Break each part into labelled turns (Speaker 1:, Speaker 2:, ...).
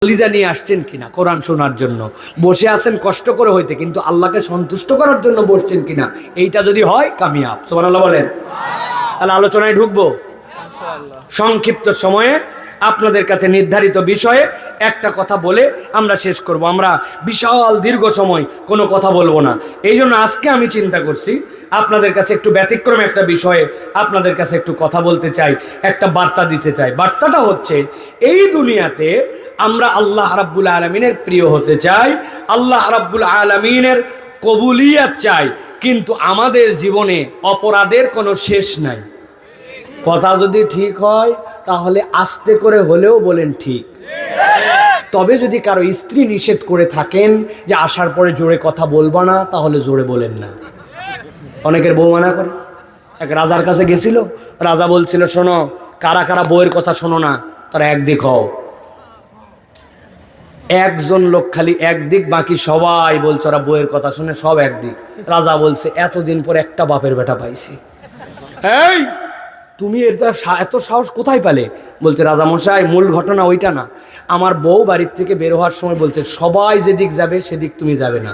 Speaker 1: কলিজা নিয়ে আসছেন কিনা কোরআন শোনার জন্য, বসে আছেন কষ্ট করে হইতে, কিন্তু আল্লাহকে সন্তুষ্ট করার জন্য বসছেন কিনা, এইটা যদি হয় কামিয়াব। সুবহানাল্লাহ বলেন। তাহলে আলোচনায় ঢুকবো। সংক্ষিপ্ত সময়ে আপনাদের কাছে নির্ধারিত বিষয়ে একটা কথা বলে আমরা শেষ করব। আমরা বিশাল দীর্ঘ সময় কোনো কথা বলবো না। এই জন্য আজকে আমি চিন্তা করছি আপনাদের কাছে একটু ব্যতিক্রম একটা বিষয়ে আপনাদের কাছে একটু কথা বলতে চাই, একটা বার্তা দিতে চাই। বার্তাটা হচ্ছে, এই দুনিয়াতে আমরা আল্লাহ রাব্বুল আলামিনের প্রিয় হতে চাই, আল্লাহ রাব্বুল আলামিনের কবুলিয়াত চাই, কিন্তু আমাদের জীবনে অপরাধের কোনো শেষ নাই। কথা যদি ঠিক হয় তাহলে আস্তে করে হলেও বলেন ঠিক। তবে যদি কারো স্ত্রী নিষেধ করে থাকেন যে আসার পরে জোরে কথা বলবা না, তাহলে জোরে বলেন না। অনেকের বউ মানা করে। এক রাজার কাছে গেছিল, রাজা বলছিল, শোনো, কারা কারা বউয়ের কথা শোনো না, তারা একদিক হও। একজন লোক খালি একদিক, বাকি সবাই বলছে ওরা বউয়ের কথা শুনে সব একদিক। রাজা বলছে, এতদিন পর একটা বাপের বেটা পাইছি। এই তুমি এত সাহস কোথায় পেলে? বলছে, রাজামশাই, মূল ঘটনা ওইটা না। আমার বউ বাড়ির থেকে বের হওয়ার সময় বলছে, সবাই যেদিক যাবে সেদিক তুমি যাবে না।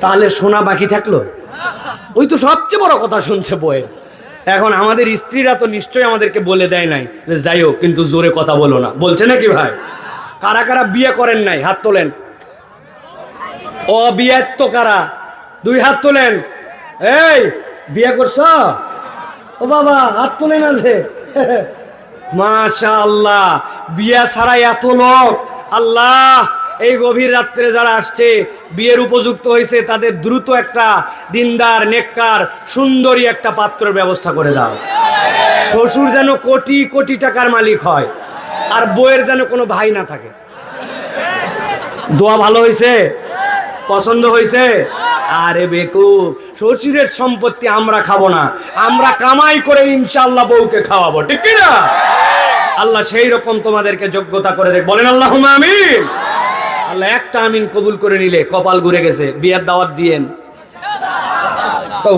Speaker 1: তাহলে শোনা বাকি থাকলো? ওই তো সবচেয়ে বড় কথা শুনছে বউয়ের। এখন আমাদের স্ত্রীরা তো নিশ্চয়ই আমাদেরকে বলে দেয় নাই যে যাই হোক, কিন্তু জোরে কথা বলো না। বলছে নাকি ভাই? কারা কারা বিয়ে করেন নাই হাত তোলেন। অবিয়াত কারা? 2 হাত তোলেন। এই বিয়ে করছ? ও বাবা, হাত তোলেন আছে। মাশাআল্লাহ, বিয়া ছাড়া এত লোক। আল্লাহ, এই গভীর রাত্রে যারা আসছে, বিয়ের উপযুক্ত হয়েছে, তাদের দ্রুত একটা দিনদার, নেককার, সুন্দরী একটা পাত্রের ব্যবস্থা করে দাও। শ্বশুর যেন কোটি কোটি টাকার মালিক হয়, আর বউয়ের যেন কোনো ভাই না থাকে। দোয়া ভালো হয়েছে? পছন্দ হয়েছে? আরে বেকুব, শ্বশুরের সম্পত্তি আমরা খাবো না, আমরা কামাই করে ইনশাআল্লাহ বউকে খাওয়াবো, ঠিক কি না? আল্লাহ সেই রকম তোমাদেরকে যোগ্যতা করে দেখ। বলেন আল্লাহুম্মা আমিন। আল্লাহ একটা আমিন কবুল করে নিলে কপাল ঘুরে গেছে। বিয়ার দাওয়াত দিয়েন।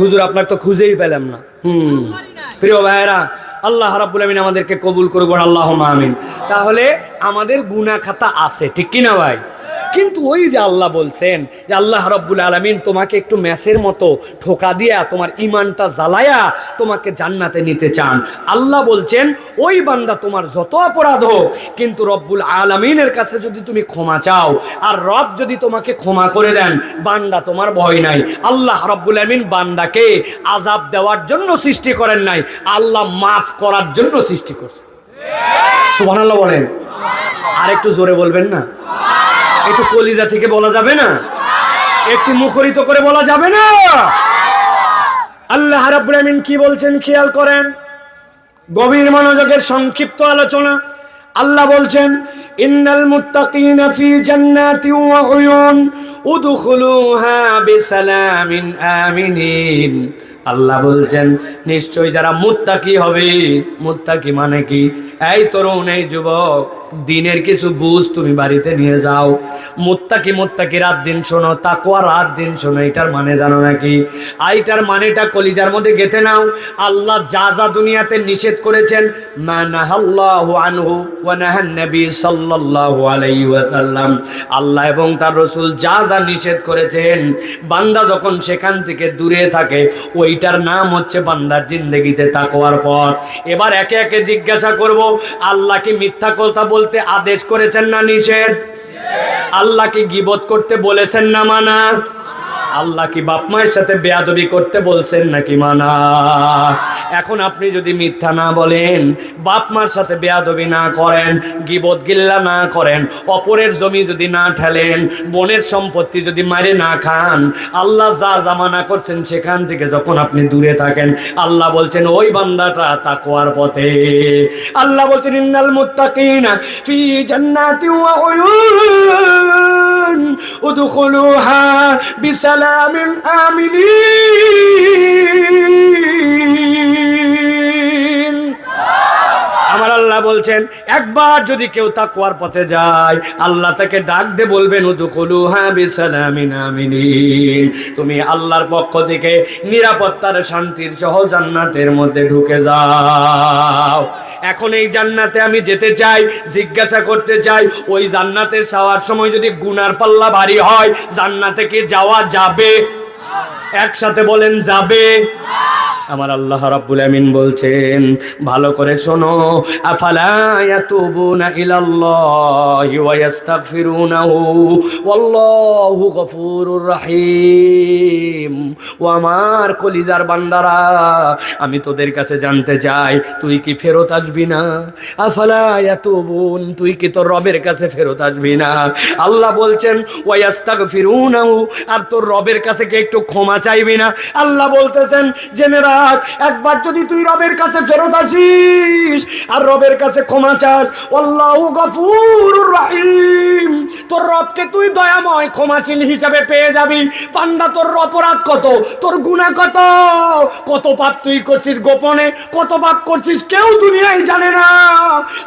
Speaker 1: হুজুর, আপনার তো খুঁজেই পেলাম না। প্রিয় ভাইয়েরা, আল্লাহ রাব্বুল আমিন আমাদেরকে কবুল করুক, আল্লাহুম্মা আমিন। তাহলে আমাদের গুনাহ খাতা আছে, ঠিক কি না ভাই? কিন্তু ওই যে আল্লাহ বলছেন যে আল্লাহ রাব্বুল আলামিন তোমাকে একটু ম্যাচের মতো ঠোকা দিয়া তোমার ইমানটা জ্বালায়া তোমাকে জান্নাতে নিতে চান। আল্লাহ বলছেন, ওই বান্দা তোমার যত অপরাধ হোক, কিন্তু রব্বুল আলামিনের কাছে যদি তুমি ক্ষমা চাও, আর রব যদি তোমাকে ক্ষমা করে দেন, বান্দা তোমার ভয় নাই। আল্লাহ রাব্বুল আলামিন বান্দাকে আযাব দেওয়ার জন্য সৃষ্টি করেন নাই, আল্লাহ মাফ করার জন্য সৃষ্টি করছে। সুবহানাল্লাহ বলেন। আর একটু জোরে বলবেন না? একটু কলিজা থেকে বলা যাবে না? একটু মুখরিত করে বলা যাবে না? আল্লাহ রাব্বুল আমিন কি বলছেন খেয়াল করেন। গভীর মনোযোগের সংক্ষিপ্ত আলোচনা। আল্লাহ বলছেন, ইন্নাল মুত্তাকিনা ফি জান্নাতি ওয়া উয়ুন উদখুলুহা বিসালামিন আমিনিন। আল্লাহ বলছেন, নিশ্চয় যারা মুত্তাকি হবে। মুত্তাকি মানে কি? এই তরুণ, এই যুবক, দিনের কিছু বুঝ তুমি বাড়িতে নিয়ে যাও। মুত্তাকি রাত দিন শোনো, তাকওয়া রাত দিন শোনো। এটার মানে জানো নাকি? এইটার মানেটা কলিজার মধ্যে গেঁথে নাও। আল্লাহ যা যা দুনিয়াতে নিষেধ করেছেন, মা নাহাল্লাহু আনহু ওয়া নাহান নবী সাল্লাল্লাহু আলাইহি ওয়াসাল্লাম, আল্লাহ এবং তার রাসূল যা যা নিষেধ করেছেন, বান্দা যখন সেখান থেকে দূরে থাকে, ওইটার নাম হচ্ছে বান্দার জিন্দেগিতে তাকওয়ার পথ। এবার একে একে জিজ্ঞাসা করব, আল্লাহ কি মিথ্যা কথা বলতে আদেশ করেছেন না নিষেধ? আল্লাহ কি গীবত করতে বলেছেন না মানা? আল্লাহ কি বাপ মায়ের সাথে বেয়াদবি করতে বলছেন নাকি মানা? এখন আপনি যদি মিথ্যা না বলেন, বাপ মার সাথে বেয়াদবি না করেন, গীবত গিল্লা না করেন, অপরের জমি যদি না ঠেলেন, বোনের সম্পত্তি যদি মারে না খান, আল্লাহ যা জামানা করছেন সেখান থেকে যখন আপনি দূরে থাকেন, আল্লাহ বলছেন ওই বান্দাটা তাকওয়ার পথে। আল্লাহ বলছেন, ইন্নাল মুত্তাকিনা ফি জান্নাতি ওয়া উয়ুন উদখুলুহা বিসালামিন আমিনিন। আমার আল্লাহ বলছেন একবার যদি কেউ তাকওয়ার পথে যায় আল্লাহ তাকে ডাক দিয়ে বলবেন উদখুলুহা বিসালামিন আমিনিন, তুমি আল্লাহর পক্ষ থেকে নিরাপত্তার শান্তির সহ জান্নাতের মধ্যে ঢুকে যাও। এখন এই জান্নাতে আমি যেতে চাই, জিজ্ঞাসা করতে চাই ওই জান্নাতে যাওয়ার সময় যদি গুনার পাল্লা ভারী হয় জান্নাতে কি যাওয়া যাবে? একসাথে বলেন যাবে। আমার আল্লাহ রাব্বুল আমিন বলছেন ভালো করে শোনো, আফালা ইয়াতুবুনা ইলাল্লাহি ওয়া ইস্তাগফিরুনাহু ওয়াল্লাহু গফুরুর রহিম। ও আমার কলিজার বান্দারা, আমি তোদের কাছে জানতে চাই তুই কি ফেরত আসবি না? আফালা ইয়াতুবুন, তুই কি তোর রবের কাছে ফেরত আসবি না? আল্লাহ বলছেন ওয়া ইস্তাগফিরুনাহু, আর তোর রবের কাছে কি একটু ক্ষমা চাইবি না? আল্লাহ বলতেছেন জেনে রাখ, একবার যদি তুই রবের কাছে ফেরত আসিস আর রবের কাছে ক্ষমা চাস, আল্লাহু গফুরুর রহিম, তোর রবকে তুই দয়াময় ক্ষমাশীল হিসাবে পেয়ে যাবি। বান্দা তোর অপরাধ কত, তোর গুনাহ কত, কত পাপ তুই করছিস গোপনে, কত পাপ করছিস কেউ দুনিয়ায় জানে না।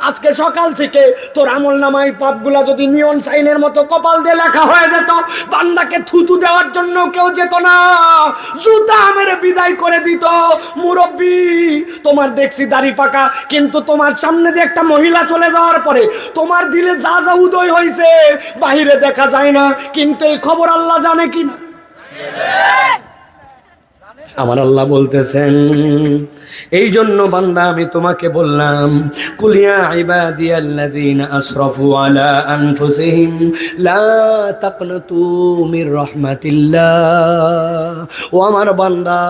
Speaker 1: আজকে সকাল থেকে তোর আমলনামায় পাপগুলা যদি নিয়ন সাইনের মতো কপাল দিয়ে লেখা হয়ে যেত, বান্দাকে থুতু দেওয়ার জন্য কেউ যেত না, জুতা মেরে বিদায় করে দিত। মুরব্বী, তোমার দেখছি দাড়ি পাকা, কিন্তু তোমার সামনে দিয়ে একটা মহিলা চলে যাওয়ার পরে তোমার দিলে যা যা উদয় হয়েছে বাহিরে দেখা যায় না, কিন্তু এই খবর আল্লাহ জানে কি না? আমার আল্লাহ বলতেছেন এই জন্য বান্দা আমি তোমাকে বললাম কুলিয়া ইবাদিয়াল্লাযীনা আসরাফু আলা আনফুসিহিম লা তাকনাতু মির রাহমাতিল্লাহ। ও আমার বান্দা,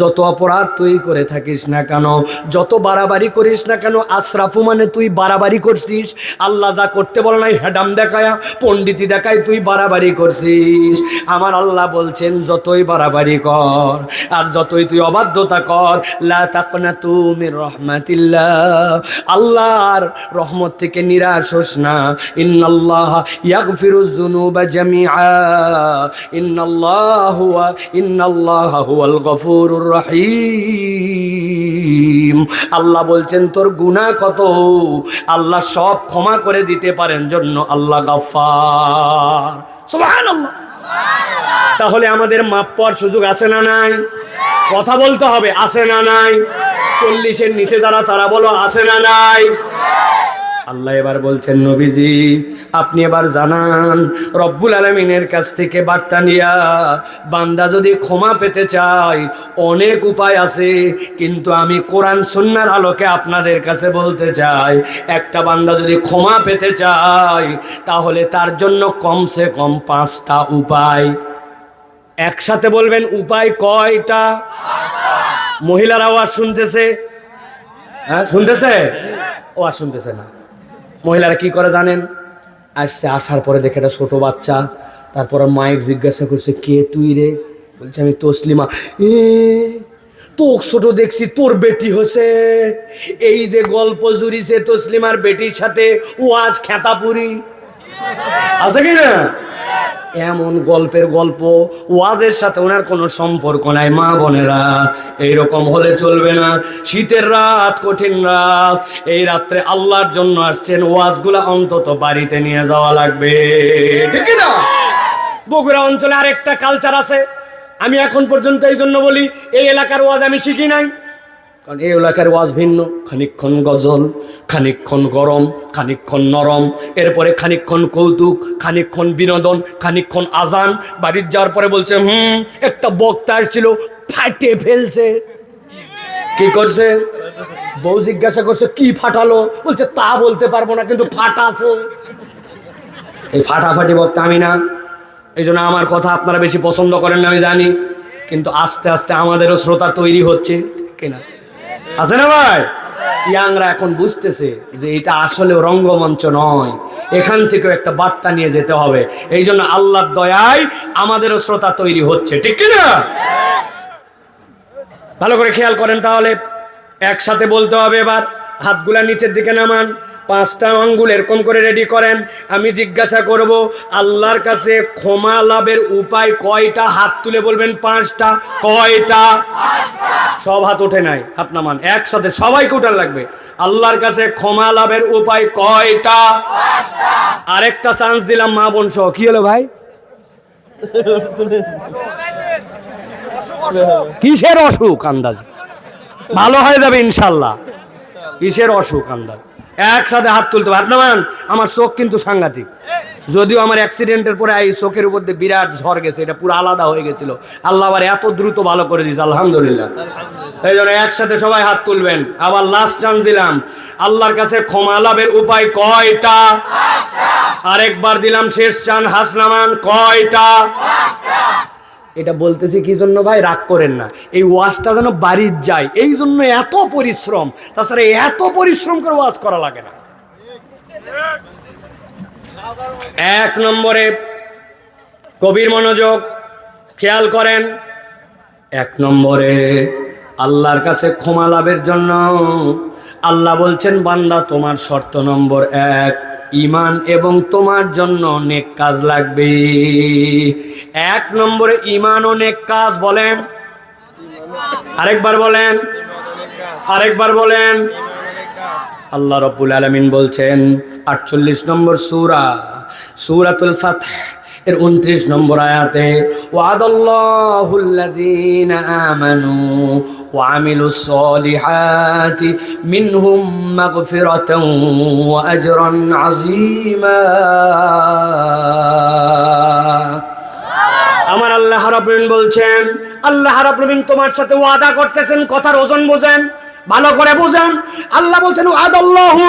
Speaker 1: যত অপরাধ তুই করে থাকিস না কেন, যত বাড়াবাড়ি করিস না কেন, আসরাফু মানে তুই বাড়াবাড়ি করছিস। আল্লাহ যা করতে বলে নাই হেডাম দেখায়া পণ্ডিতি দেখায় তুই বাড়াবাড়ি করছিস। আমার আল্লাহ বলছেন যতই বাড়াবাড়ি কর আর যতই তুই অবাধ্যতা কর, লা তাকনাতু মির রাহমাতিল্লাহ, আল্লাহর রহমত থেকে নিরাশ হোস না। ইন্নাল্লাহা ইয়াগফিরুয যুনুবা জামিআ, ইন্নাল্লাহা হুয়াল গফুরুর রহিম। আল্লাহ বলছেন তোর গুনাহ কত আল্লাহ সব ক্ষমা করে দিতে পারেন, জন্য আল্লাহ গফফার। সুবহানাল্লাহ। তাহলে আমাদের মাপ পাওয়ার সুযোগ আছে না নাই? কথা বলতে হবে, আছে না নাই? 40-এর নিচে যারা তারা বলো আছে না নাই? আল্লাহ এবার বলছেন নবীজি আপনি এবার জানান রব্বুল আলামিনের কাছ থেকে বার্তা নিয়া বান্দা যদি ক্ষমা পেতে চায় অনেক উপায় আছে, কিন্তু আমি কোরআন সুন্নাহর আলোকে আপনাদের কাছে বলতে চাই একটা বান্দা যদি ক্ষমা পেতে চায় তাহলে তার জন্য কমসে কম 5টা উপায়। একসাথে বলবেন উপায় কয়টা? মহিলারা আওয়াজ শুনতেছে? হ্যাঁ শুনতেছে? আওয়াজ শুনতেছে না। মহিলারা কি করে জানেন? আসছে, আসার পরে দেখে একটা ছোট বাচ্চা, তারপর মাইক জিজ্ঞাসা করছে কে তুই রে? বলছে আমি তসলিমা। তোর ছোট দেখছি, তোর বেটি হচ্ছে। এই যে গল্প জুড়িছে তসলিমার বেটির সাথে ওয়াজ খেতাপুরি আছে কি না? এমন গল্পের গল্প ওয়াজের সাথে ওনার কোনো সম্পর্ক নাই। মা বোনেরা এইরকম হলে চলবে না। শীতের রাত, কঠিন রাত, এই রাত্রে আল্লাহর জন্য আসছেন, ওয়াজগুলা অন্তত বাড়িতে নিয়ে যাওয়া লাগবে, ঠিক না? বগুড়া অঞ্চলে আরেকটা কালচার আছে, আমি এখন পর্যন্ত এই জন্য বলি এই এলাকার ওয়াজ আমি শিখি নাই, কারণ এই এলাকার ওয়াজ ভিন্ন। খানিকক্ষণ গজল, খানিকক্ষণ গরম, খানিকক্ষণ নরম, এরপরে খানিকক্ষণ কৌতুক, খানিকক্ষণ বিনোদন, খানিকক্ষণ আজান। বাড়ির যাওয়ার পরে বলছে একটা বক্তা আসছিল ফাটে ফেলছে। কি করছে? বউ জিজ্ঞাসা করছে কি ফাটালো? বলছে তা বলতে পারবো না, কিন্তু ফাটাছে। এই ফাটাফাটি বক্তা আমি না, এই জন্য আমার কথা আপনারা বেশি পছন্দ করেন না আমি জানি, কিন্তু আস্তে আস্তে আমাদেরও শ্রোতা তৈরি হচ্ছে কিনা, আছে না ভাই? ইয়াংরা এখন বুঝতেছে যে এটা আসলে রঙ্গমঞ্চ নয়, এখান থেকেও একটা বার্তা নিয়ে যেতে হবে। এই জন্য আল্লাহর দয়ায় আমাদেরও শ্রোতা তৈরি হচ্ছে, ঠিক কিনা? ভালো করে খেয়াল করেন তাহলে, একসাথে বলতে হবে। এবার হাতগুলা নিচের দিকে নামান, 5টা আঙ্গুল এরকম করে রেডি করেন। আমি জিজ্ঞাসা করব আল্লাহর কাছে ক্ষমা লাভের উপায় কয়টা? হাত তুলে বলবেন 5টা। কয়টা? সব হাত ওঠে নাই, হাত নামান, একসাথে সবাইকে উঠান লাগবে। আল্লাহর কাছে ক্ষমা লাভের উপায় কয়টা? আরেকটা চান্স দিলাম মা বোন সহ। কি হলো ভাই? কিসের অসুখ আন্দাজ? ভালো হয়ে যাবে ইনশাল্লাহ। কিসের অসুখ আন্দাজ? একসাথে হাত তুলতে পার না মান। আমার চোখ কিন্তু সাংঘাতিক, যদিও আমার অ্যাক্সিডেন্টের পরে এই চোখের উপর দিয়ে বিরাট ঝড় গেছে, এটা পুরো আলাদা হয়ে গেছিল। আল্লাহ আবার এত দ্রুত ভালো করে দিয়েছে, আলহামদুলিল্লাহ। এই জন্য একসাথে সবাই হাত তুলবেন। আবার লাস্ট চান্স দিলাম, আল্লাহর কাছে ক্ষমা লাভের উপায় কয়টা? আরেকবার দিলাম শেষ চান, হাস নামান কয়টা? এটা বলতেছি কি জন্য ভাই, রাগ করেন না, এই ওয়াজটা যেন বাড়ির যায়, এই জন্য এত পরিশ্রম। তাছাড়া এত পরিশ্রম করে ওয়াজ করা লাগে না। এক নম্বরে কবির মনোযোগ, খেয়াল করেন। এক নম্বরে আল্লাহর কাছে ক্ষমা লাভের জন্য আল্লাহ বলছেন, বান্দা তোমার শর্ত নম্বর 1, ঈমান এবং তোমার জন্য নেক কাজ লাগবে। 1 নম্বরে ঈমান ও নেক কাজ। বলেন আরেকবার, বলেন আরেকবার, বলেন। আল্লাহ রাব্বুল আলামিন বলছেন 48 নম্বর সূরাতুল ফাতহ এর 29 নম্বর আয়াতে, ওয়াদাল্লাহুল্লাযীনা আমানু ওয়া আমিলুস সলিহাতি মিনহুম মাগফিরাতান ওয়া আজরান আযীমা। আমার আল্লাহ রাব্বুল আলামিন বলছেন, আল্লাহ রাব্বুল আলামিন তোমার সাথে ওয়াদা করতেছেন। কথার ওজন বোঝেন, ভালো করে বুঝেন। আল্লাহ বলছেন ওয়াদাল্লাহু,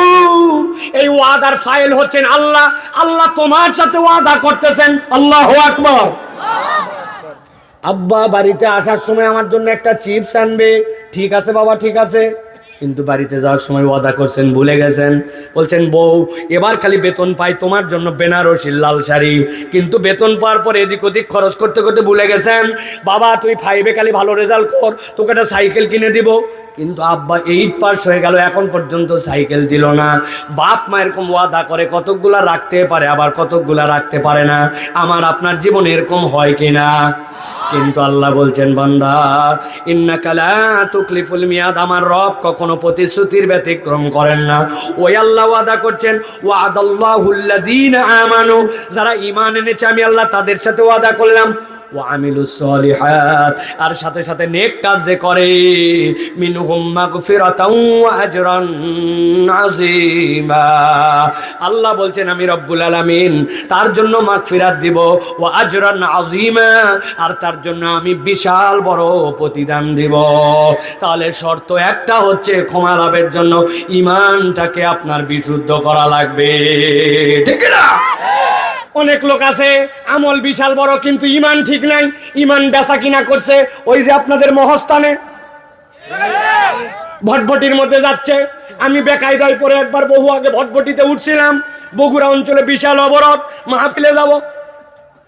Speaker 1: এই ওয়াদার ফাইল হচ্ছেন আল্লাহ। আল্লাহ তোমার সাথে ওয়াদা করতেছেন। আল্লাহু আকবার। আব্বা বাড়িতে আসার সময় আমার জন্য একটা চিপস আনবে। ঠিক আছে বাবা, ঠিক আছে। কিন্তু বাড়িতে যাওয়ার সময় ওয়াদা করছেন, ভুলে গেছেন। বলছেন বউ এবার খালি বেতন পাই তোমার জন্য বেনারসি লাল শাড়ি, কিন্তু বেতন পাওয়ার পর এদিক ওদিক খরচ করতে করতে ভুলে গেছেন। বাবা তুই 5-এ খালি ভালো রেজাল্ট কর, তোকে একটা সাইকেল কিনে দিব। কিন্তু আব্বা 8 পাস হয়ে গেল, এখন পর্যন্ত সাইকেল দিল না। বাপ মা এরকম ওয়াদা করে, কতকগুলা রাখতে পারে আবার কতকগুলা রাখতে পারে না। আমার আপনার জীবনে এরকম হয় কিনা? কিন্তু আল্লাহ বলছেন, বান্দা ইন্নাকা লা তুকলিফুল মিয়াদ, আমার রব কখনো প্রতিশ্রুতির ব্যতিক্রম করেন না। ওই আল্লাহ ওয়াদা করছেন, ওয়াদাল্লাহুল্লাযীনা আমানু, যারা ঈমান এনেছে আমি আল্লাহ তাদের সাথে ওয়াদা করলাম, ওয়া আমিলুস সলিহাত, আর সাথে সাথে নেক কাজ যে করে, মিনহুম মাগফিরাতান ওয়া আজরান আযীমা। আল্লাহ বলছেন আমি রব্বুল আলামিন তার জন্য মাগফিরাত দিব, ওয়া আজরান আযীমা, আর তার জন্য আমি বিশাল বড় প্রতিদান দিব। তাহলে শর্ত একটা হচ্ছে, ক্ষমা লাভের জন্য ঈমানটাকে আপনার বিশুদ্ধ করা লাগবে, ঠিক না? অনেক লোক আছে আমল বিশাল বড়, কিন্তু ঈমান ঠিক নাই। ঈমান বেচা কিনা করছে, ওই যে আপনাদের মহস্থানে ভটভটির মধ্যে যাচ্ছে। আমি বেকায়দায় পরে একবার বহু আগে ভটভটিতে উঠছিলাম, বগুড়া অঞ্চলে বিশাল অবরোধ, মাহফিলে যাব।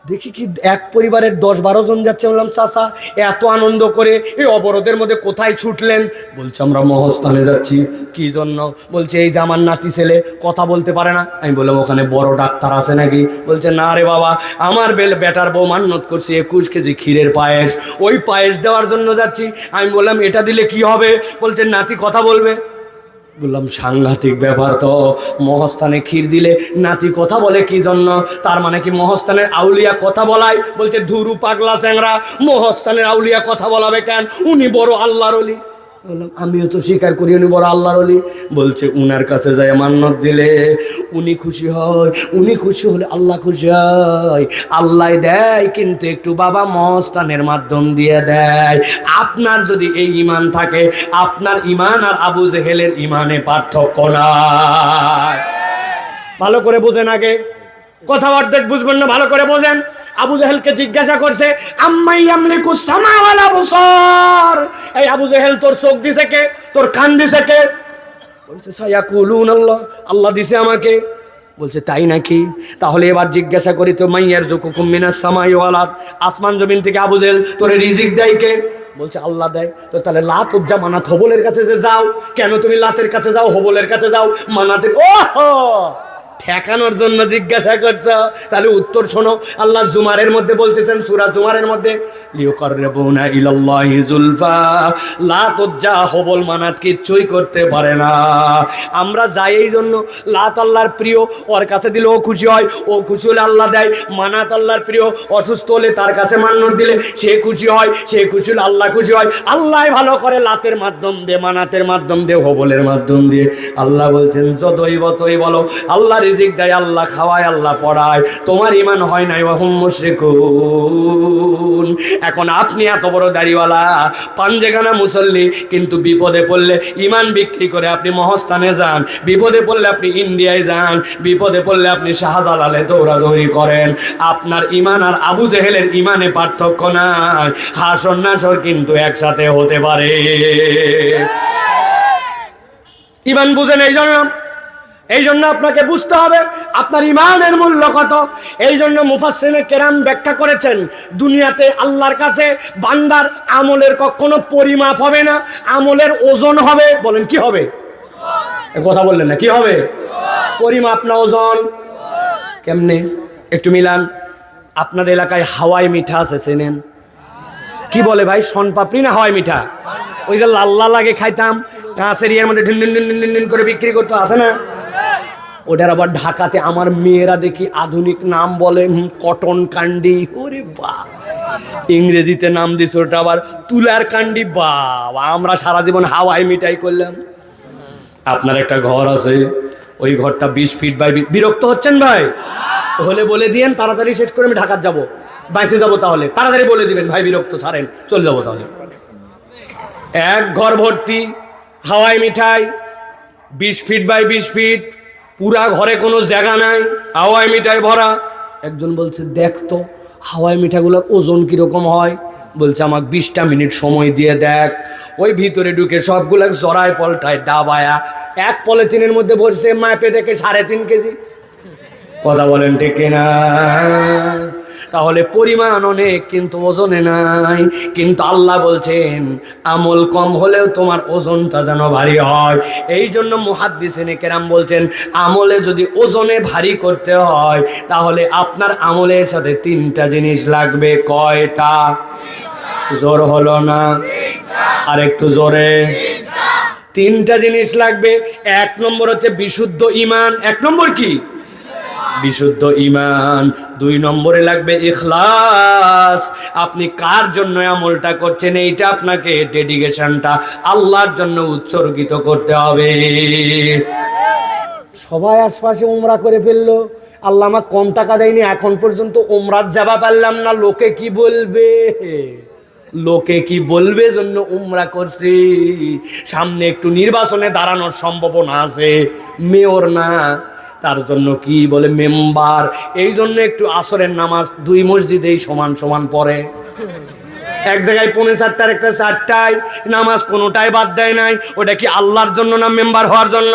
Speaker 1: দেখি কি এক পরিবারের 10-12 জন যাচ্ছে। বললাম চাচা এত আনন্দ করে এই অবরোধের মধ্যে কোথায় ছুটলেন? বলছে আমরা মহস্থানে যাচ্ছি। কি জন্য? বলছে এই যে আমার নাতি ছেলে কথা বলতে পারে না। আমি বললাম ওখানে বড় ডাক্তার আছে নাকি? বলছে না রে বাবা, আমার বেটার বউ মান্নত করছে 21 কেজি ক্ষীরের পায়েস, ওই পায়েস দেওয়ার জন্য যাচ্ছি। আমি বললাম এটা দিলে কি হবে? বলছে নাতি কথা বলবে। বললাম সাংঘাতিক ব্যাপার তো, মহস্থানে ক্ষীর দিলে নাতি কথা বলে কি জন্য? তার মানে কি মহস্থানের আউলিয়া কথা বলায়? বলছে ধুরু পাগলা চ্যাংরা, মহস্থানের আউলিয়া কথা বলাবে কেন? উনি বড় আল্লাহর ওলি। বললাম আমিও তো স্বীকার করি উনি বড় আল্লাহর ওলি। বলছে উনার কাছে যায় মান্নত দিলে উনি খুশি হয়, উনি খুশি হলে আল্লাহ খুশি হয়। আল্লাহ দেয় কিন্তু একটু বাবা মহস্থানের মাধ্যম দিয়ে দেয়। আপনার যদি এই ঈমান থাকে, আপনার ঈমান আর আবু জেহেলের ঈমানে পার্থক্য নাই। ভালো করে বোঝেন, আগে কথা অর্ধেক বুঝবেন না, ভালো করে বোঝেন। আবু জেহেলকে জিজ্ঞাসা করছে আম্মাই ইয়ামলিকু সামা ওয়াল আবসার, এই আবু জেহেল তোর চোখ দিছে কে, তোর কান দিছে কে? বলছে সায়াকুলুন আল্লাহ, আল্লাহ দিছে আমাকে। বলছে তাই নাকি? তাহলে এবার জিজ্ঞাসা করি তো মাইয়ারযুকুকুম মিনাস সামাই ওয়াল আরদ, আসমান জমিন থেকে আবু জেহেল তোরে রিজিক দেয় কে? বলছে আল্লাহ দেয়। তো তাহলে লাত উজ্জা মানাত হবলের কাছে যে যাও, কেন তুমি লাতের কাছে যাও, হবলের কাছে যাও, মানাতের? ও ঠেকানোর জন্য জিজ্ঞাসা করছো? তাহলে উত্তর শোনো। আল্লাহ জুমারের মধ্যে বলতেছেন, সূরা জুমারের মধ্যে, লিয়ুকাররিবুনা ইলাল্লাহি যুলফা, লাত উজ্জা হবল মানাত কিচ্ছুই করতে পারে না। আমরা যাই এই জন্য, লাত আল্লাহর প্রিয়, ওর কাছে দিলে ও খুশি হয়, ও খুশি হলে আল্লাহ দেয়। মানাত আল্লাহর প্রিয়, অসুস্থ হলে তার কাছে মান্নত দিলে সে খুশি হয়, সে খুশি হলে আল্লাহ খুশি হয়। আল্লাহ ভালো করে লাতের মাধ্যম দিয়ে, মানাতের মাধ্যম দিয়ে, হবলের মাধ্যম দিয়ে। আল্লাহ বলছেন যতই বলো, আল্লাহ রিজিক দেয়, আল্লাহ খাওয়ায়, আল্লাহ পড়ায়, তোমার ঈমান হয় নাই, ওয়াহুম মুশরিকুন। এখন আপনি এত বড় দাড়িওয়ালা, পাঞ্জেখানা মুসল্লি, কিন্তু বিপদে পড়লে ঈমান বিক্রি করে আপনি মহস্থানে যান, বিপদে পড়লে আপনি ইন্ডিয়ায় যান, বিপদে পড়লে আপনি শাহজালালে দৌড়াদৌড়ি করেন। আপনার ঈমান আর আবু জেহেলের ঈমানে পার্থক্য নাই। হাসর নাসর কিন্তু একসাথে হতে পারে। ঈমান বুঝেন? এই জন্য আপনাকে বুঝতে হবে আপনার ঈমানের মূল্য কত। এই জন্য মুফাসসিরিনে কেরাম ব্যাখ্যা করেছেন, দুনিয়াতে আল্লাহর কাছে বান্দার আমলের কখনো পরিমাপ হবে না, আমলের ওজন হবে। বলেন কি হবে? কথা বললেন না, কি হবে? পরিমাপ না ওজন। কেমনে? একটু মিলান। আপনার এলাকায় হাওয়াই মিঠা আছে, চেনেন? কি বলে ভাই, শনপাপড়ি না হাওয়াই মিঠা? ওই যে লাল্লা লাগে খাইতাম, কাঁচের ইয়ের মধ্যে ঢিন ঢিন ঢিন ঢিন ঢিন করে বিক্রি করতে, আছে না? ওটার আবার ঢাকাতে আমার মেয়েরা দেখি আধুনিক নাম বলে কটন ক্যান্ডি। ওরে বাবা, ইংরেজিতে নাম দিছে ওটা আবার তুলার ক্যান্ডি। বাবা, আমরা সারা জীবন হাওয়াই মিঠাই করলাম। আপনার একটা ঘর আছে, ওই ঘরটা 20 ফিট বাই। বিরক্ত হচ্ছেন ভাই? হলে বলে দিয়েন, তাড়াতাড়ি শেষ করে আমি ঢাকার যাবো, বাইসে যাবো। তাহলে তাড়াতাড়ি বলে দিবেন, ভাই বিরক্ত ছাড়েন, চলে যাবো। তাহলে এক ঘর ভর্তি হাওয়াই মিঠাই, 20 ফিট বাই 20 ফিট, পুরা ঘরে কোনো জায়গা নাই, হাওয়াই মিঠাই ভরা। একজন বলছে, দেখ তো হাওয়াই মিঠাগুলোর ওজন কিরকম হয়। বলছে, আমাকে 20টা মিনিট সময় দিয়ে দেখ। ওই ভিতরে ঢুকে সবগুলো জড়ায় পলটায় ডাবায়া এক পলিথিনের মধ্যে বসছে, মাপে দেখে 3.5 কেজি। কথা বলেন ঠিক কিনা? তাহলে পরিমাণ অনেক, কিন্তু ওজনে নাই। কিন্তু আল্লাহ বলছেন আমল কম হলেও তোমার ওজনটা যেন ভারী হয়। এই জন্য মুহাদ্দিসিনে কেরাম বলছেন, আমলে যদি ওজনে ভারী করতে হয়, তাহলে আপনার আমলের সাথে 3টা জিনিস লাগবে। কয়টা? জোর হলো না, আর একটু জোরে। 3টা জিনিস লাগবে। 1 নম্বর হচ্ছে বিশুদ্ধ ঈমান। 1 নম্বর কি? বিশুদ্ধ ঈমান। 2 নম্বরে লাগবে ইখলাস। আপনি কার জন্য আমলটা করছেন, এইটা আপনাকে ডেডিকেশনটা আল্লাহর জন্য উৎসর্গিত করতে হবে। সবাই আশপাশে উমরা করে ফেললো, আল্লাহ আমার কম টাকা দেয়নি, এখন পর্যন্ত উমরার যাবা পারলাম না, লোকে কি বলবে, লোকে কি বলবে জন্য উমরা করছি। সামনে একটু নির্বাচনে দাঁড়ানোর সম্ভাবনা আছে, মেয়র না, তার জন্য কি বলে মেম্বার। এই জন্য একটু আসরের নামাজ 2 মসজিদেই সমান সমান পড়ে। এক জায়গায় 4:45, একটা 4টায় নামাজ, কোনোটাই বাদ দেয় নাই। ওটা কি আল্লাহর জন্য না মেম্বার হওয়ার জন্য?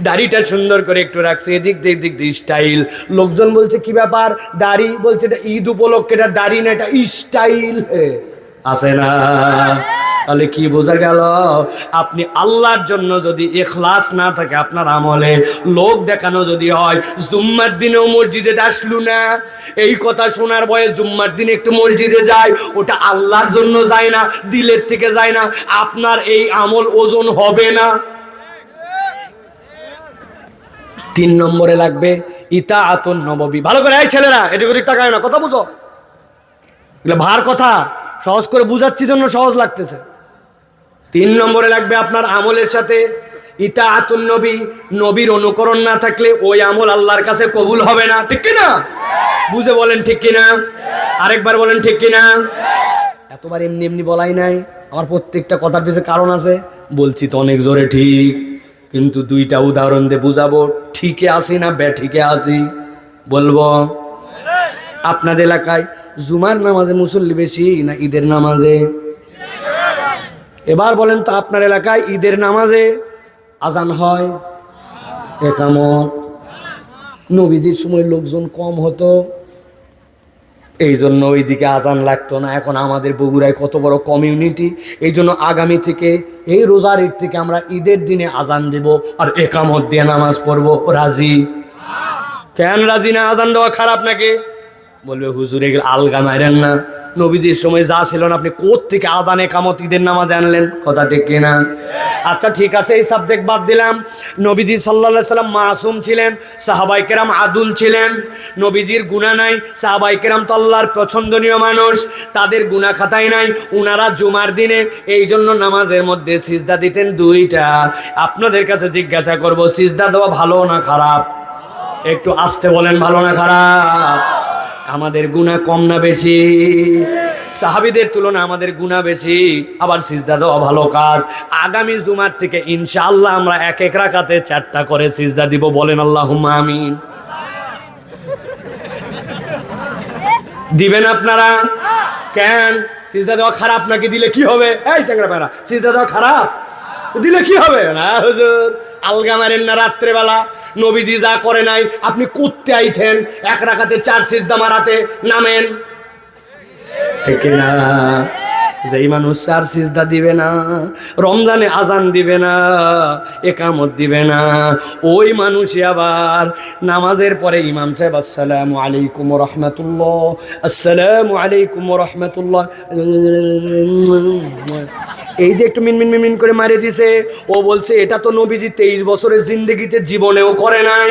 Speaker 1: দাড়িটা সুন্দর করে একটু রাখছে, এদিক দিয়ে স্টাইল। লোকজন বলছে কি ব্যাপার দাড়ি? বলছে এটা ঈদ উপলক্ষে, এটা দাড়ি না, এটা স্টাইল আছে না। তাহলে কি বোঝা গেল? আপনি আল্লাহর জন্য যদি ইখলাস না থাকে আপনার আমলে, লোক দেখানো যদি হয়, জুম্মার দিনেও মসজিদে আসলু না, এই কথা শোনার ভয়ে জুম্মার দিনে একটু মসজিদে যায়, ওটা আল্লাহর জন্য যায় না, দিলের থেকে যায় না, আপনার এই আমল ওজন হবে না। 3 নম্বরে লাগবে ইতাআতুন নববী। ভালো করে এই ছেলেরা এদিক ওদিক তাকায় না, কথা বুঝো, এগুলো ভার কথা, সহজ করে বুঝাচ্ছি জন্য সহজ লাগতেছে। 3 নম্বরে লাগবে আপনার আমলের সাথে ইতাআতুন নবী। নবীর অনুকরণ না থাকলে ওই আমল আল্লাহর কাছে কবুল হবে না, ঠিক কিনা? বুঝে বলেন ঠিক কিনা? আরেকবার বলেন ঠিক কিনা? এতবার এমনি এমনি বলাই নাই, আমার প্রত্যেকটা কথার পিছনে কারণ আছে। বলছি তো অনেক জোরে ঠিক, কিন্তু 2টা উদাহরণ দিয়ে বুঝাবো ঠিকই আসি না ব্যাঠিকে আসি বলবো। আপনাদের এলাকায় জুমার নামাজে মুসল্লি বেশি না ঈদের নামাজে? এবার বলেন তো, আপনার এলাকায় ঈদের নামাজে আজান হয়, একামত, নবীজির সময় লোকজন কম হতো, এই জন্য ওইদিকে আজান লাগতো না। এখন আমাদের বগুড়ায় কত বড় কমিউনিটি, এই জন্য আগামী থেকে এই রোজার ঈদ থেকে আমরা ঈদের দিনে আজান দেব আর একামত দিয়ে নামাজ পড়বো। রাজি? কেন রাজি না? আজান দেওয়া খারাপ নাকি? বলবে হুজুর এগুলো আলগা মারেন না, নবীজির সময় যা ছিল না, আপনি কোত্থেকে আজান একামত ঈদের নামাজ আনলেন? কথা ঠিক কিনা? আচ্ছা ঠিক আছে, এই সাবজেক্ট বাদ দিলাম। নবীজি সাল্লাল্লাহু আলাইহি সাল্লাম মাসুম ছিলেন, সাহাবায়ে কেরাম আদুল ছিলেন, নবীজির গুনাহ নাই। সাহাবায়ে কেরাম তো আল্লাহর পছন্দনীয় মানুষ, তাদের গুনাহ খাতায় নাই। উনারা জুমার দিনে এই জন্য নামাজের মধ্যে সিজদা দিতেন দুইটা। আপনাদের কাছে জিজ্ঞাসা করব, সিজদা দেওয়া ভালো না খারাপ? একটু আস্তে বলেন, ভালো না খারাপ? আমাদের গুনাহ কম না বেশি? সাহাবীদের তুলনায় আমাদের গুনাহ বেশি, আবার সিজদা দেওয়া ভালো কাজ। আগামী জুমার থেকে ইনশাআল্লাহ আমরা এক এক রাকাতে 4টা করে সিজদা দিব। বলেন আল্লাহুম্মা আমিন। দিবেন আপনারা? কেন? সিজদা দেওয়া খারাপ নাকি? দিলে কি হবে? এই চ্যাংড়া প্যারা, সিজদা দেওয়া খারাপ? দিলে কি হবে? না হুজুর, আলগা মারেন না রাত্রে বেলা। নবীজি যা করে নাই আপনি করতে আইছেন, এক রাকাতে 4 সিজদা মারাতে নামেন, ঠিক না? যেই মানুষ 4 সিজদা দিবে না, রমজানে আজান দিবে না, একামত দিবে না, ওই মানুষই আবার নামাজের পরে ইমাম সাহেব আসসালামু আলাইকুম ওয়া রাহমাতুল্লাহ, আসসালামু আলাইকুম ওয়া রাহমাতুল্লাহ, এই যে একটু মিনমিন মিনমিন করে মারে দিছে, ও বলছে এটা তো নবীজি 23 বছরের জিন্দেগিতে জীবনেও করে নাই।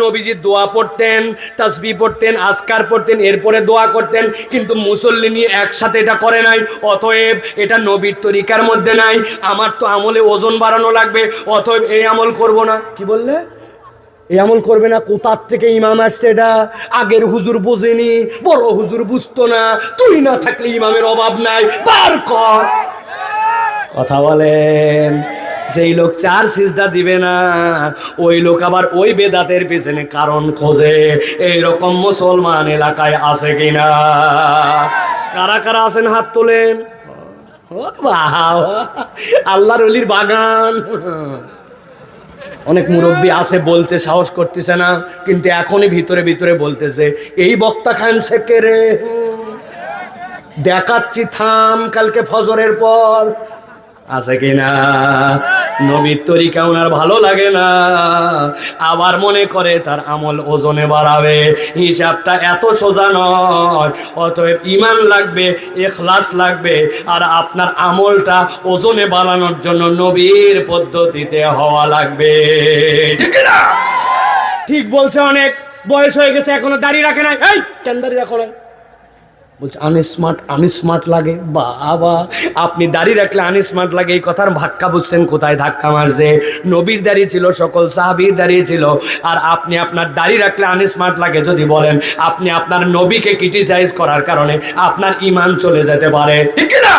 Speaker 1: নবীজি দোয়া পড়তেন, তাসবিহ পড়তেন, আজকার পড়তেন, এরপরে দোয়া করতেন, কিন্তু মুসল্লি নিয়ে একসাথে এটা করে নাই। অতএব এটা নবীর তরিকার মধ্যে নাই। আমার তো আমলে ওজন বাড়ানো লাগবে, অতএব এই আমল করব না। কি বললে? এই আমল করবে না? কোথার থেকে ইমাম আসছে এটা? আগের হুজুর বোঝেনি, বড় হুজুর বুঝতো না। তুই না থাকলে ইমামের অভাব নাই, বার কর। কথা বলেন। যেই লোক 4 সিজদা দিবে না, ওই লোক আবার ওই বেদাতের পিছনে কারণ খোঁজে। এইরকম মুসলমান এলাকায় আছে কিনা? কারা কারা আছেন হাত তোলেন। ও বাবা, আল্লাহর ওলির বাগান। অনেক মুরব্বী আছে, বলতে সাহস করতেছে না, কিন্তু এখনই ভিতরে ভিতরে বলতেছে এই বক্তা খান শেখে রে, দেখাচ্ছি থাম কালকে ফজরের পর। আছে কিনা? নবীর তরিকা ওনার ভালো লাগে না, আবার মনে করে তার আমল ওজনে বাড়াবে। হিসাবটা এত সোজা নয়। অতএব ঈমান লাগবে, ইখলাস লাগবে, আর আপনার আমলটা ওজনে বাড়ানোর জন্য নবীর পদ্ধতিতে হওয়া লাগবে। ঠিক না? ঠিক বলছে। অনেক বয়স হয়ে গেছে এখনো দাড়ি রাখে নাই। এই কেন দাড়ি রাখো না? বলছে আনস্মার্ট লাগে। বাবা, আপনি দাড়ি রাখলে আনস্মার্ট লাগে, এই কথার ভাক্কা বুঝছেন কোথায়? ধাক্কা মারছে। নবীর দাড়ি ছিল, সকল সাহাবীর দাড়ি ছিল, আর আপনি আপনার দাড়ি রাখলে আনস্মার্ট লাগে যদি বলেন, আপনি আপনার নবীকে ক্রিটিসাইজ করার কারণে আপনার ঈমান চলে যেতে পারে। ঠিক না?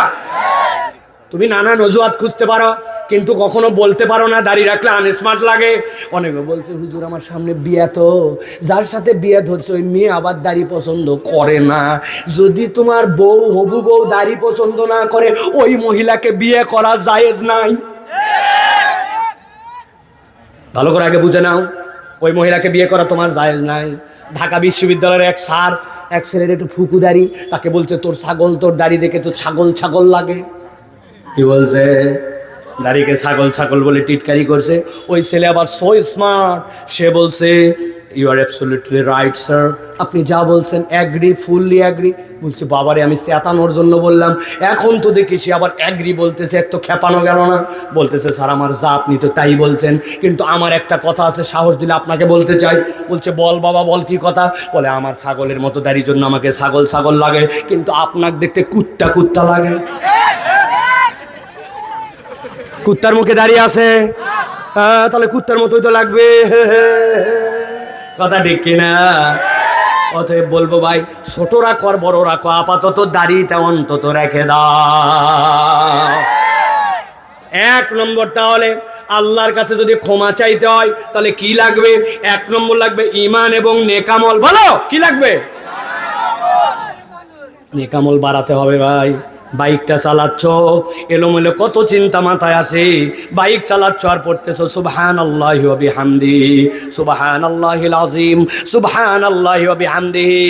Speaker 1: তুমি নানান অজুহাত খুঁজতে পারো, কিন্তু কখনো বলতে পারো না দাড়ি রাখলে আনস্মার্ট লাগে। অনেকে বলছে হুজুর আমার সামনে বিয়ে, তো যার সাথে বিয়ে ধরছে ওই মেয়ে আবার দাড়ি পছন্দ করে না। যদি তোমার বউ, হবু বউ দাড়ি পছন্দ না করে, ওই মহিলাকে বিয়ে করা জায়েজ নাই। ভালো করে আগে বুঝে নাও, ওই মহিলাকে বিয়ে করা তোমার জায়েজ নাই। ঢাকা বিশ্ববিদ্যালয়ের এক স্যার এক ছেলের একটু ফুকু দাড়ি, তাকে বলছে তোর ছাগল, তোর দাড়ি দেখে তো ছাগল ছাগল লাগে। কি বলছে? দাড়িকে ছাগল ছাগল বলে টিটকারি করছে। ওই ছেলে আবার সো স্মার্ট, সে বলছে you are absolutely right sir, আপনি যা বলছেন অ্যাগ্রি, ফুললি অ্যাগ্রি। বলছে বাবারে আমি চেতানোর জন্য বললাম, এখন তো দেখি সে আবার অ্যাগ্রি বলতেছে। এক তো খেপানো গেল না, বলতেছে স্যার আমার যা আপনি তো তাই বলছেন, কিন্তু আমার একটা কথা আছে, সাহস দিলে আপনাকে বলতে চাই। বলছে বল বাবা বল, কি কথা? বলে আমার ছাগলের মতো দাড়ির জন্য আমাকে ছাগল ছাগল লাগে, কিন্তু আপনাকে দেখতে কুত্তা কুত্তা লাগে। কুত্তার মুখে দাঁড়িয়ে আছে, হ্যাঁ তাহলে কুত্তার মতোই তো লাগবে। কথা ঠিক কিনা? অতএব বলবো ভাই, ছোট রাখো আর বড় রাখো, আপাতত দাড়িটা অন্তত রেখে দাও। 1 নম্বর, তাহলে আল্লাহর কাছে যদি ক্ষমা চাইতে হয় তাহলে কি লাগবে? 1 নম্বর লাগবে ঈমান এবং নেকামল। বলো কি লাগবে? নেকামল বাড়াতে হবে ভাই। বাইকটা চালাচ্ছ, এলোমেলো কত চিন্তা মাথায় আসে, বাইক চালাচ্ছ আর পড়তেছো সুবহানাল্লাহি ওয়া বিহামদিহি, সুবহানাল্লাহিল আযীম, সুবহানাল্লাহি ওয়া বিহামদিহি,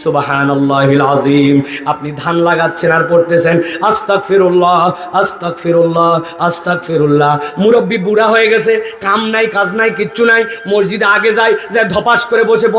Speaker 1: সুবহানাল্লাহিল আযীম। আপনি ধান লাগাচ্ছেন আর পড়তেছেন আস্তাগফিরুল্লাহ, আস্তাগফিরুল্লাহ, আস্তাগফিরুল্লাহ। মুরব্বি বুড়া হয়ে গেছে, কাম নাই কাজ নাই কিচ্ছু নাই, মসজিদে আগে যায় যে ধপাস করে বসে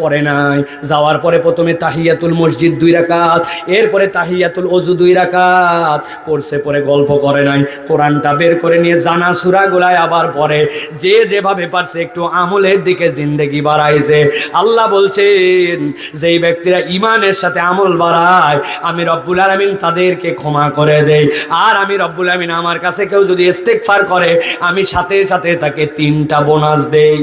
Speaker 1: পড়ে নাই। যাওয়ার পরে প্রথমে তাহিয়াতুল মসজিদ 2 রাকাত, এরপরে তাহিয়াতুল ওযু 2 রাকাত পড়ছে, পরে গল্প করে নাই, কোরআনটা বের করে নিয়ে জানা সূরাগুলাই আবার পড়ে। যে যেভাবে পারছে একটু আমলের দিকে জিন্দেগি বাড়াইছে। আল্লাহ বলছেন যেই ব্যক্তিরা ঈমানের সাথে আমল বাড়ায় আমি রব্বুল আলামিন তাদেরকে ক্ষমা করে দেই। আর আমি রব্বুল আলামিন আমার কাছে কেউ যদি ইস্তেগফার করে আমি সাথে সাথে তাকে 3টা বোনাস দেই।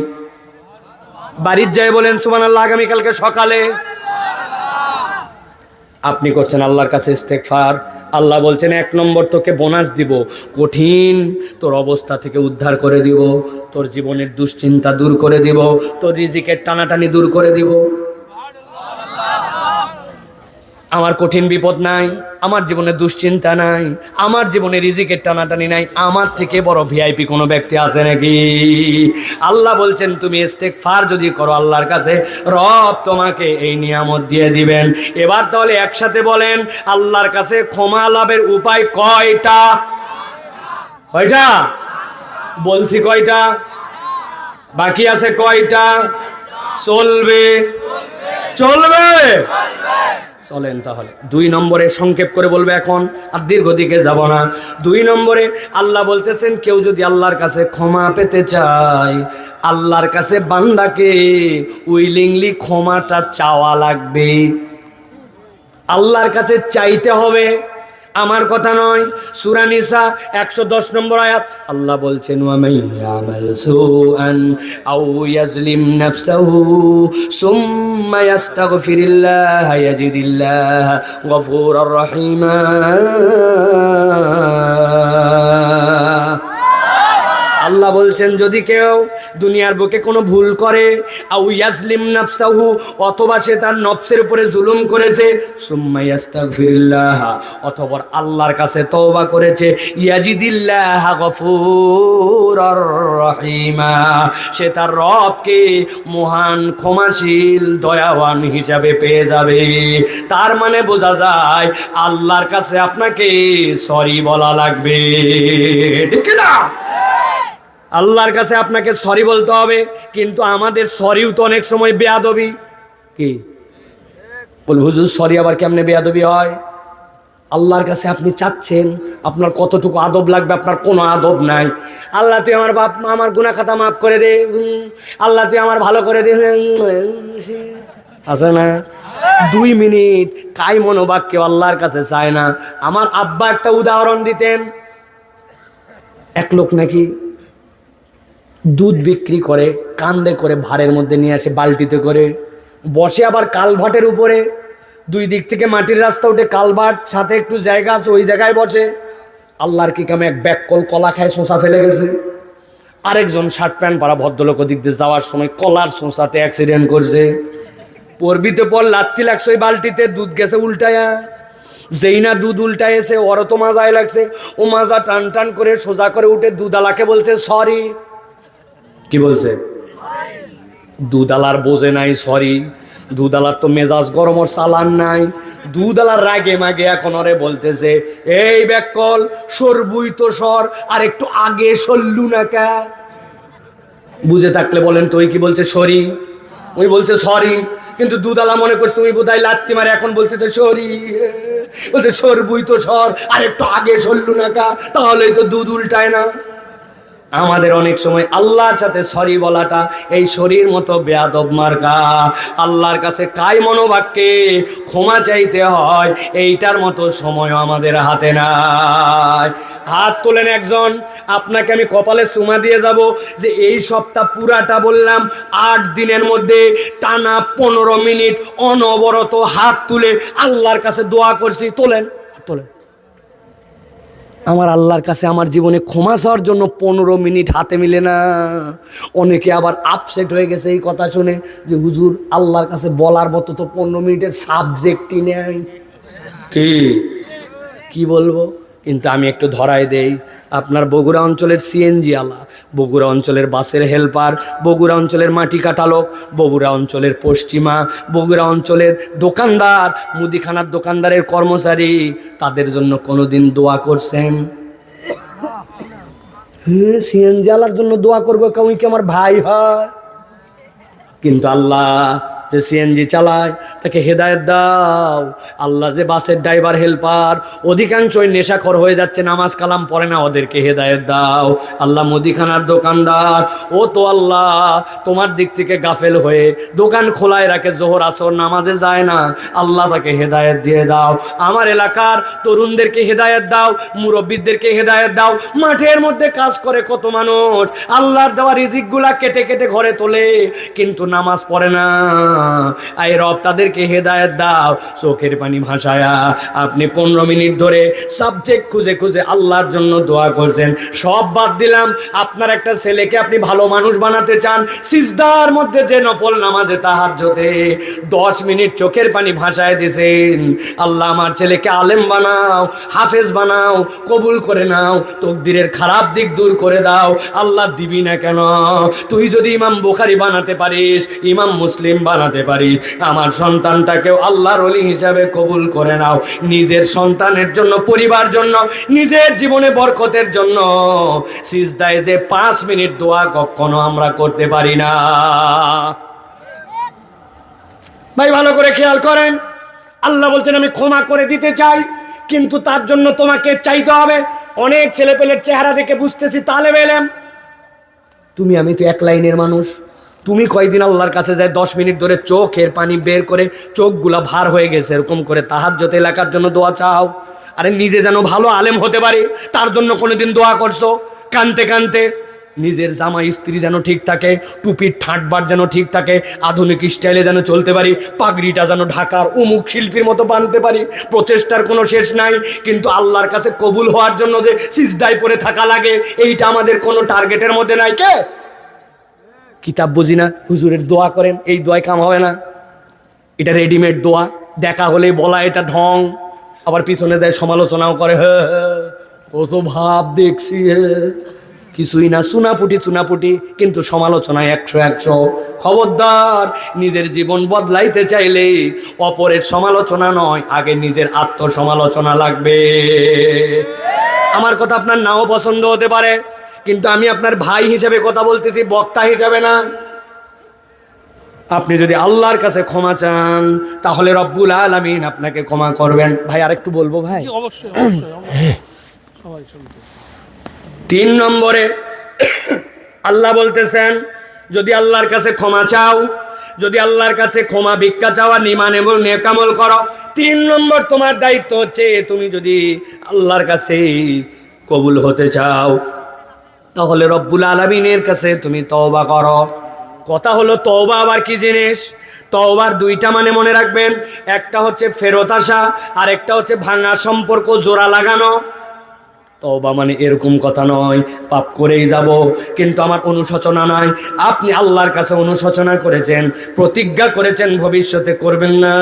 Speaker 1: বাড়ির যায় বলেন সুবহানাল্লাহ। আগামীকালকে সকালে আপনি করছেন আল্লাহর কাছে ইস্তেগফার, আল্লাহ বলছেন 1 নম্বর তোকে বোনাস দিব, কঠিন তোর অবস্থা থেকে উদ্ধার করে দিব, তোর জীবনের দুশ্চিন্তা দূর করে দিব, তোর রিজিকের টানাটানি দূর করে দিব। আমার কঠিন বিপদ নাই, আমার জীবনে দুশ্চিন্তা নাই, আমার জীবনে রিজিকের টানাটানি নাই, আমার থেকে বড় ভিআইপি কোনো ব্যক্তি আছে নাকি? আল্লাহ বলছেন তুমি ইস্তেগফার যদি করো আল্লাহর কাছে রব তোমাকে এই নিয়ামত দিয়ে দিবেন। এবার তাহলে একসাথে বলেন আল্লাহর কাছে ক্ষমা লাভের উপায় কয়টা? কয়টা বলছি? কয়টা বাকি আছে? কয়টা চলবে? চলবে, চলেন তাহলে 2 নম্বরে সংক্ষেপ করে বলবো এখন, আর দীর্ঘ দিকে যাব না। 2 নম্বরে আল্লাহ বলতেছেন কেউ যদি আল্লাহর কাছে ক্ষমা পেতে চায় আল্লাহর কাছে বান্দাকে উইলিংলি ক্ষমাটা চাওয়া লাগবে, আল্লাহর কাছে চাইতে হবে, আমার কথা নয়। সূরা নিসা 110 নম্বর আয়াত আল্লাহ বলছেন ওয়া মাইয়ামাল সুআন আও ইয়াজলিম নাফসাহু সুম্মা ইয়াস্তাগফিরিল্লাহ ইয়াজিদিল্লাহ গফুরার রহিমা। আল্লাহ বলছেন যদি কেউ দুনিয়ার বুকে কোনো ভুল করে আও ইয়াজলিম নাফসাহু অথবা সে তার নফসের উপরে জুলুম করেছে, সুম্মা ইয়াস্তাগফিরুল্লাহ অথবা আল্লাহর কাছে তওবা করেছে, ইয়াজিদিল্লাহ গফুরার রহিমা সে তার রবকে মহান ক্ষমাশীল দয়াবান হিসাবে পেয়ে যাবে। তার মানে বোঝা যায় আল্লাহর কাছে আপনাকে সরি বলা লাগবে, ঠিক না? আল্লাহর কাছে আপনাকে সরি বলতে হবে, কিন্তু আমাদের সরিও তো অনেক সময় বেয়াদবি। কি বল হুজুর সরি আবার কেমনে বেয়াদবি হয়? আল্লাহর কাছে আপনি চাচ্ছেন আপনার কতটুকু আদব লাগবে, আপনার কোনো আদব নাই। আল্লাহ তুই আমার বাপ আমার গুনাহ খাতা মাফ করে দে, আল্লাহ তুই আমার ভালো করে দে, আছে না? 2 মিনিট কাই মনোবাক্যে আল্লাহর কাছে চায় না। আমার আব্বা একটা উদাহরণ দিতেন, এক লোক নাকি দুধ বিক্রি করে কান্দে করে ভারের মধ্যে নিয়ে আসে বালতিতে করে, বসে আবার কালভাটের উপরে, 2 দিক থেকে মাটির রাস্তা উঠে কালভাট সাথে একটু জায়গা আছে ওই জায়গায় বসে। আল্লাহর কি কামে এক ব্যাককল কলা খায় শোঁসা ফেলে গেছে। আরেকজন শার্ট প্যান্ট পরা ভদ্রলোক ওদিক দিয়ে যাওয়ার সময় কলার শোঁসাতে অ্যাক্সিডেন্ট করছে, পরবিতে পর লাত্তি লাগছে ওই বালতিতে, দুধ গেছে উল্টায়া। যেই না দুধ উল্টায় এসে ওরও তো মাজায় লাগছে, ও মাজা টান টান করে সোজা করে উঠে দুধালাকে বলছে সরি। কি বলছে? দুধালার বোঝে নাই সরি, দুধালার তো মেজাজ গরম ওর চালান নাই। দুধালার রাগে মাগে এখন ওরে বলতেছে এই ব্যাককল সরবুই তো সর, আর একটু আগে সরলু না কা? বুঝে থাকলে বলেন তো ওই কি বলছে? সরি। ওই বলছে সরি, কিন্তু দুধালা মনে করছে ওই বোধহয় লাত্তি মারে, এখন বলতেছে সরি। বলছে সরবুই তো সর, আর একটু আগে সরলু না কা? তাহলেই তো দুধ উল্টায় না। আমাদের অনেক সময় আল্লাহর সাথে সরি বলাটা এই শরীর মতো বেয়াদব মার্কা। আল্লাহর কাছে কাই মনোবাক্যে ক্ষমা চাইতে হয় এইটার মতো সময় আমাদের হাতে নাই। হাত তোলেন একজন, আপনাকে আমি কপালে চুমা দিয়ে যাব যে এই সপ্তাহ পুরাটা বললাম 8 দিনের মধ্যে টানা 15 মিনিট অনবরত হাত তুলে আল্লাহর কাছে দোয়া করছি। তোলেন, তোলেন। আমার আল্লাহর কাছে আমার জীবনে ক্ষমা চাওয়ার জন্য 15 মিনিট হাতে মিলে না। অনেকে আবার আপসেট হয়ে গেছে এই কথা শুনে যে হুজুর আল্লাহর কাছে বলার মতো তো 15 মিনিটের সাবজেক্টই নেই। কি কি বলবো, কিন্তু আমি একটু ধরাই দেই। আপনার বগুড়া অঞ্চলের সিএনজি আলা, বগুড়া অঞ্চলের বাসের হেল্পার, বগুড়া অঞ্চলের মাটি কাটালোক, বগুড়া অঞ্চলের পশ্চিমা, বগুড়া অঞ্চলের দোকানদার, মুদিখানার দোকানদারের কর্মচারী, তাদের জন্য কোনোদিন দোয়া করছেন? সিএনজি আলার জন্য দোয়া করবো কেউ কি আমার ভাই হয়? কিন্তু আল্লাহ যে সিএনজি চালায় তাকে হেদায়েত দাও। আল্লাহ যে বাসের ড্রাইভার হেল্পার অধিকাংশই নেশাখোর হয়ে যাচ্ছে, নামাজ কালাম পড়ে না, ওদেরকে হেদায়েত দাও। আল্লাহ মুদিখানার দোকানদার, ও তো আল্লাহ তোমার দিক থেকে গাফেল হয়ে দোকান খোলায় রাখে, জোহর আসর নামাজে যায় না, আল্লাহ তাকে হেদায়েত দিয়ে দাও। আমার এলাকার তরুণদেরকে হেদায়েত দাও, মুরব্বীদেরকে হেদায়েত দাও। মাঠের মধ্যে কাজ করে কত মানুষ আল্লাহর দেওয়া রিজিকগুলা কেটে কেটে ঘরে তোলে, কিন্তু নামাজ পড়ে না। আয় রব তাদেরকে হেদায়েত দাও। চোখের পানি ভাসায়া আপনি 15 মিনিট ধরে সাবজেক্ট খুঁজে খুঁজে আল্লাহর জন্য দোয়া করছেন, সব বাদ দিলাম। আপনার একটা ছেলেকে আপনি ভালো মানুষ বানাতে চান, সিজদার মধ্যে যে নফল নামাজে তাহাজ্জুদে 10 মিনিট চোখের পানি ভাসায় দিয়েছেন, আল্লাহ আমার ছেলেকে আলেম বানাও, হাফেজ বানাও, কবুল করে নাও, তকদিরের খারাপ দিক দূর করে দাও। আল্লাহ দিবি না কেন? তুই যদি ইমাম বুখারী বানাতে পারিস, ইমাম মুসলিম বানাতে পারিস, আমার সন্তানটাকেও আল্লাহর ওলি হিসাবে কবুল করে নাও। নিজের সন্তানের জন্য, পরিবার জন্য, নিজের জীবনে বরকতের জন্য সিজদায় যে 5 মিনিট দোয়া কখনো আমরা করতে পারি না। ভাই ভালো করে খেয়াল করেন, আল্লাহ বলছেন আমি ক্ষমা করে দিতে চাই, কিন্তু তার জন্য তোমাকে চাইতে হবে। অনেক ছেলেপেলের চেহারা দেখে বুঝতেছি তালেব ইলম, তুমি আমি তো এক লাইনের মানুষ। তুমি কয়দিন আল্লাহর কাছে যায় 10 মিনিট ধরে চোখের পানি বের করে চোখগুলা ভার হয়ে গেছে এরকম করে তাহাজ্জুদ এলাকার জন্য দোয়া চাও? আরে নিজে যেন ভালো আলেম হতে পারে তার জন্য কোনোদিন দোয়া করছো? কানতে কানতে নিজের জামা স্ত্রী যেন ঠিক থাকে, টুপির ঠাঁটবার যেন ঠিক থাকে, আধুনিক স্টাইলে যেন চলতে পারি, পাগড়িটা যেন ঢাকার উমুক শিল্পীর মতো বানতে পারি, প্রচেষ্টার কোনো শেষ নাই। কিন্তু আল্লাহর কাছে কবুল হওয়ার জন্য যে সিজদায় পড়ে থাকা লাগে, এইটা আমাদের কোনো টার্গেটের মধ্যে নাই। কে কিতাব বুঝি না, হুজুরের দোয়া করেন, এই দোয়ায় কাম হবে না, এটা রেডিমেড দোয়া, দেখা হলেই বলা এটা ঢং, আবার পিছনে যায় সমালোচনাও করে, কত ভাব দেখছি, কিছুই না, চুনাপুটি, কিন্তু সমালোচনায় 100। খবরদার, নিজের জীবন বদলাইতে চাইলে অপরের সমালোচনা নয়, আগে নিজের আত্মসমালোচনা লাগবে। আমার কথা আপনার নাও পছন্দ হতে পারে, কিন্তু আমি আপনার ভাই হিসেবে কথা বলতেছি, বক্তা হিসেবে না। আপনি যদি আল্লাহর কাছে ক্ষমা চান তাহলে রব্বুল আলামিন আপনাকে ক্ষমা করবেন। ভাই আরেকটু বলবো ভাই? অবশ্যই। 3 নম্বরে আল্লাহ বলতেছেন যদি আল্লাহর কাছে ক্ষমা চাও, যদি আল্লাহর কাছে ক্ষমা ভিক্ষা চাওয়া নিমান এবং নেকামল করো, 3 নম্বর তোমার দায়িত্ব হচ্ছে তুমি যদি আল্লাহর কাছে কবুল হতে চাও তাহলে রব্বুল আলামিনের কাছে তুমি তওবা করো। কথা হলো তওবা আবার কি জিনিস? তওবার 2টা মানে মনে রাখবেন, একটা হচ্ছে ফেরত আসা আর একটা হচ্ছে ভাঙা সম্পর্ক জোড়া লাগানো। তওবা মানে এরকম কথা নয় পাপ করেই যাব কিন্তু আমার অনুশোচনা নাই। আপনি আল্লাহর কাছে অনুশোচনা করেছেন, প্রতিজ্ঞা করেছেন ভবিষ্যতে করবেন না,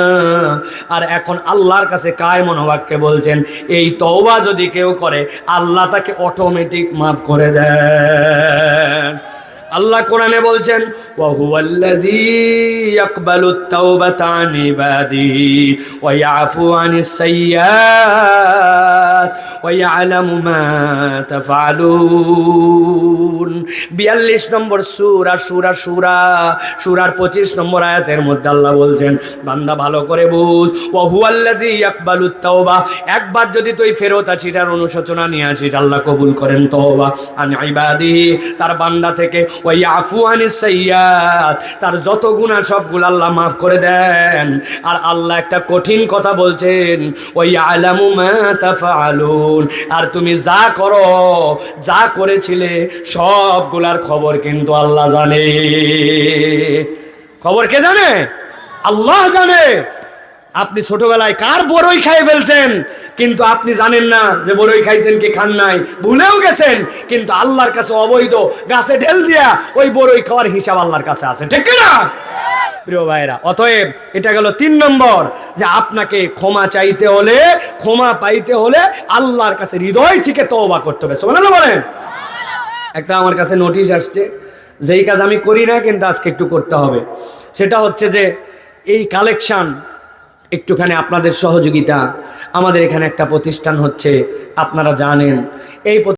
Speaker 1: আর এখন আল্লাহর কাছে কায় মনোবাক্যে বলছেন এই তওবা যদি কেউ করে আল্লাহ তাকে অটোমেটিক মাফ করে দেন। আল্লাহ কোরআনে বলছেন ওয়া হুয়াল্লাযী ইয়াকবালুত তাওবাতা আন ইবাদিহি ওয়া ইয়াফু আনিস সাইয়্যাত ওয়া ইয়ালামু মা তাফআলুন। 42 নম্বর সূরার 25 নম্বর আয়াতের মধ্যে আল্লাহ বলছেন বান্দা ভালো করে বুঝ, ওয়া হুয়াল্লাযী ইয়াকবালুত তাওবা, একবার যদি তুই ফেরত আসিস আর অনুশোচনা নিয়ে আসিস আল্লাহ কবুল করেন তওবা আন ইবাদিহি, তার বান্দা থেকে, ওয়া ইয়াফু আনিস সাইয়্যাত, তার যত গুনাহ সবগুলো আল্লাহ মাফ করে দেন। আর আল্লাহ একটা কঠিন কথা বলছেন ওয়া ইয়ালামু মা তাফআলুন, আর তুমি যা করো যা করেছিলে সবগুলার খবর কিন্তু আল্লাহ জানে। খবর কে জানে? আল্লাহ জানে। আপনি ছোটবেলায় কার বড়ই খাই ফেলছেন কিন্তু আপনি জানেন না যে বড়ই খাইছেন কি খান নাই, ভুলেও গেছেন, কিন্তু আল্লাহর কাছে অবৈধ গাছে ঢেল দিয়া ওই বড়ই খাওয়ার হিসাব আল্লাহর কাছে আছে, ঠিক না? প্রিয় ভাইরা, অতএব এটা গেল 3 নম্বর, যে আপনাকে ক্ষমা চাইতে হলে, ক্ষমা পাইতে হলে আল্লাহর কাছে হৃদয় থেকে তওবা করতে হবে। সুবহানাল্লাহ বলেন। একটা আমার কাছে নোটিশ আসছে, যেই কাজ আমি করি না কিন্তু আজকে একটু করতে হবে, সেটা হচ্ছে যে এই কালেকশন একটুখানি আপনাদের সহযোগিতা। আমাদের এখানে একটা প্রতিষ্ঠান হচ্ছে, আপনারা জানেন, এই